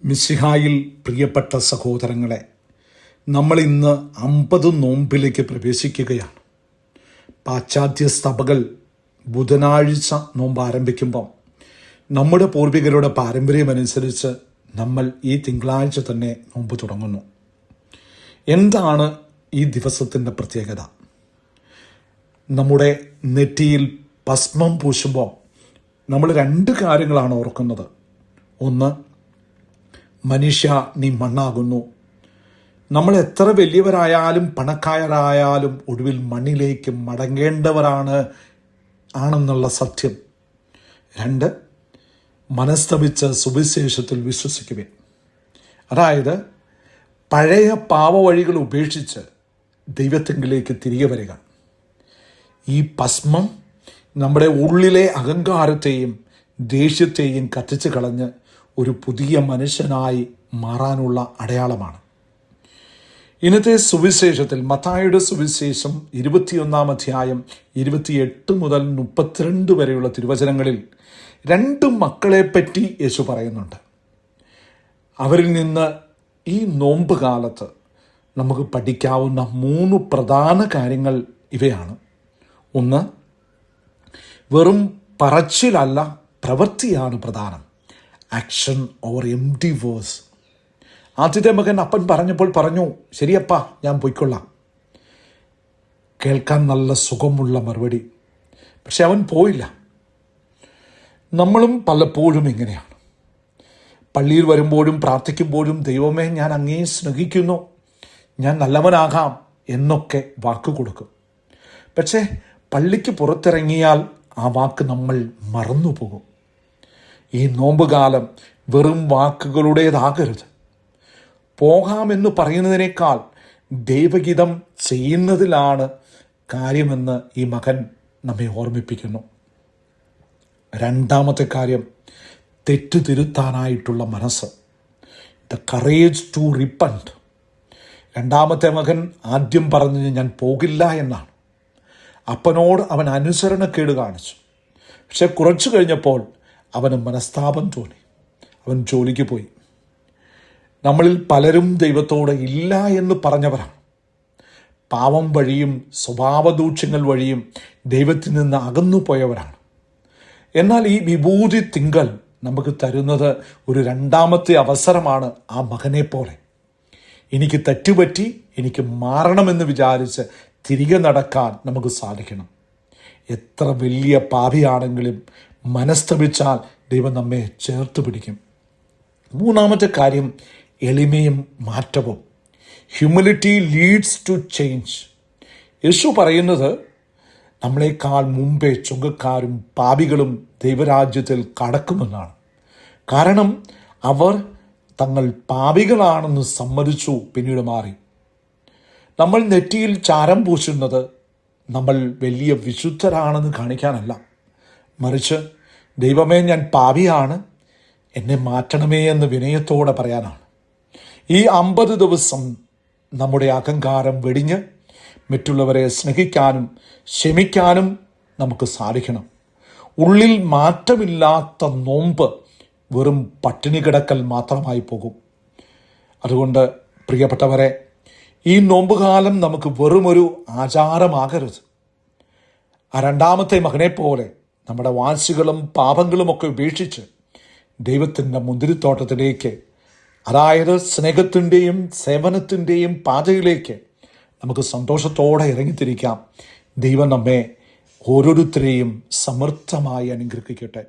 മിശിഹായിൽ പ്രിയപ്പെട്ട സഹോദരങ്ങളെ, നമ്മൾ ഇന്ന് 50 നോമ്പിലേക്ക് പ്രവേശിക്കുകയാണ്. പാശ്ചാത്യ സഭകൾ ബുധനാഴ്ച നോമ്പ് ആരംഭിക്കുമ്പോൾ നമ്മുടെ പൂർവികരുടെ പാരമ്പര്യമനുസരിച്ച് നമ്മൾ ഈ തിങ്കളാഴ്ച തന്നെ നോമ്പ് തുടങ്ങുന്നു. എന്താണ് ഈ ദിവസത്തിൻ്റെ പ്രത്യേകത? നമ്മുടെ നെറ്റിയിൽ ഭസ്മം പൂശുമ്പോൾ നമ്മൾ 2 കാര്യങ്ങളാണ് ഓർക്കുന്നത്. ഒന്ന്, മനുഷ്യ നീ മണ്ണാകുന്നു. നമ്മൾ എത്ര വലിയവരായാലും പണക്കാരായാലും ഒടുവിൽ മണ്ണിലേക്ക് ആണെന്നുള്ള സത്യം. 2, മനസ്തപിച്ച് സുവിശേഷത്തിൽ വിശ്വസിക്കുവിൻ. അതായത് പഴയ പാവവഴികൾ ഉപേക്ഷിച്ച് ദൈവത്തിങ്കിലേക്ക് തിരികെ വരിക. ഈ ഭസ്മം നമ്മുടെ ഉള്ളിലെ അഹങ്കാരത്തെയും ദേഷ്യത്തെയും കത്തിച്ച് കളഞ്ഞ് ഒരു പുതിയ മനുഷ്യനായി മാറാനുള്ള അടയാളമാണ്. ഇന്നത്തെ സുവിശേഷത്തിൽ മത്തായിയുടെ സുവിശേഷം 21 അധ്യായം 28 മുതൽ 32 വരെയുള്ള തിരുവചനങ്ങളിൽ 2 മക്കളെപ്പറ്റി യേശു പറയുന്നുണ്ട്. അവരിൽ നിന്ന് ഈ നോമ്പ് കാലത്ത് നമുക്ക് പഠിക്കാവുന്ന 3 പ്രധാന കാര്യങ്ങൾ ഇവയാണ്. ഒന്ന്, വെറും പറച്ചിലല്ല, പ്രവൃത്തിയാണ് പ്രധാനം. Action or empty words. ആദ്യത്തെ മകൻ അപ്പൻ പറഞ്ഞപ്പോൾ പറഞ്ഞു, ശരിയപ്പാ ഞാൻ പോയിക്കൊള്ളാം. കേൾക്കാൻ നല്ല സുഖമുള്ള മറുപടി. പക്ഷെ അവൻ പോയില്ല. നമ്മളും പലപ്പോഴും ഇങ്ങനെയാണ്. പള്ളിയിൽ വരുമ്പോഴും പ്രാർത്ഥിക്കുമ്പോഴും ദൈവമേ ഞാൻ അങ്ങേ സ്നേഹിക്കുന്നു, ഞാൻ നല്ലവനാകാം എന്നൊക്കെ വാക്ക് കൊടുക്കും. പക്ഷേ പള്ളിക്ക് പുറത്തിറങ്ങിയാൽ ആ വാക്ക് നമ്മൾ മറന്നുപോകും. ഈ നോമ്പുകാലം വെറും വാക്കുകളുടേതാകരുത്. പോകാമെന്ന് പറയുന്നതിനേക്കാൾ ദൈവഗീതം ചെയ്യുന്നതിലാണ് കാര്യമെന്ന് ഈ മകൻ നമ്മെ ഓർമ്മിപ്പിക്കുന്നു. 2ാമത്തെ കാര്യം, തെറ്റ് തിരുത്താനായിട്ടുള്ള മനസ്സ്. The courage to repent. 2ാമത്തെ മകൻ ആദ്യം പറഞ്ഞത് ഞാൻ പോകില്ല എന്നാണ്. അപ്പനോട് അവൻ അനുസരണക്കേട് കാണിച്ചു. പക്ഷെ കുറച്ചു കഴിഞ്ഞപ്പോൾ അവന് മനസ്താപം തോന്നി. അവൻ ജോലിക്ക് പോയി. നമ്മളിൽ പലരും ദൈവത്തോട് ഇല്ല എന്ന് പറഞ്ഞവരാണ്. പാവം വഴിയും സ്വഭാവദൂഷ്യങ്ങൾ വഴിയും ദൈവത്തിൽ നിന്ന് അകന്നു പോയവരാണ്. എന്നാൽ ഈ വിഭൂതി തിങ്കൾ നമുക്ക് തരുന്നത് ഒരു 2ാമത്തെ അവസരമാണ്. ആ മകനെ പോലെ എനിക്ക് തെറ്റുപറ്റി, എനിക്ക് മാറണമെന്ന് വിചാരിച്ച് തിരികെ നടക്കാൻ നമുക്ക് സാധിക്കണം. എത്ര വലിയ പാപിയാണെങ്കിലും മനസ്തപിച്ചാൽ ദൈവം നമ്മെ ചേർത്ത് പിടിക്കും. 3ാമത്തെ കാര്യം, എളിമയും മാറ്റവും. Humility leads to change. യേശു പറയുന്നത് നമ്മളെക്കാൾ മുമ്പേ ചുങ്കക്കാരും പാപികളും ദൈവരാജ്യത്തിൽ കടക്കുമെന്നാണ്. കാരണം അവർ തങ്ങൾ പാപികളാണെന്ന് സമ്മതിച്ചു, പിന്നീട് മാറി. നമ്മൾ നെറ്റിയിൽ ചാരം പൂശുന്നത് നമ്മൾ വലിയ വിശുദ്ധരാണെന്ന് കാണിക്കാനല്ല, മറിച്ച് ദൈവമേ ഞാൻ പാപിയാണ്, എന്നെ മാറ്റണമേ എന്ന് വിനയത്തോടെ പറയാനാണ്. ഈ 50 ദിവസം നമ്മുടെ അഹങ്കാരം വെടിഞ്ഞ് മറ്റുള്ളവരെ സ്നേഹിക്കാനും ക്ഷമിക്കാനും നമുക്ക് സാധിക്കണം. ഉള്ളിൽ മാറ്റമില്ലാത്ത നോമ്പ് വെറും പട്ടിണി കിടക്കൽ മാത്രമായി പോകും. അതുകൊണ്ട് പ്രിയപ്പെട്ടവരെ, ഈ നോമ്പുകാലം നമുക്ക് വെറുമൊരു ആചാരമാകരുത്. ആ 2ാമത്തെ മകനെ പോലെ നമ്മുടെ വാശികളും പാപങ്ങളുമൊക്കെ ഉപേക്ഷിച്ച് ദൈവത്തിൻ്റെ മുന്തിരിത്തോട്ടത്തിലേക്ക്, അതായത് സ്നേഹത്തിൻ്റെയും സേവനത്തിൻ്റെയും പാതയിലേക്ക് നമുക്ക് സന്തോഷത്തോടെ ഇറങ്ങിത്തിരിക്കാം. ദൈവം നമ്മെ ഓരോരുത്തരെയും സമൃദ്ധമായി അനുഗ്രഹിക്കട്ടെ.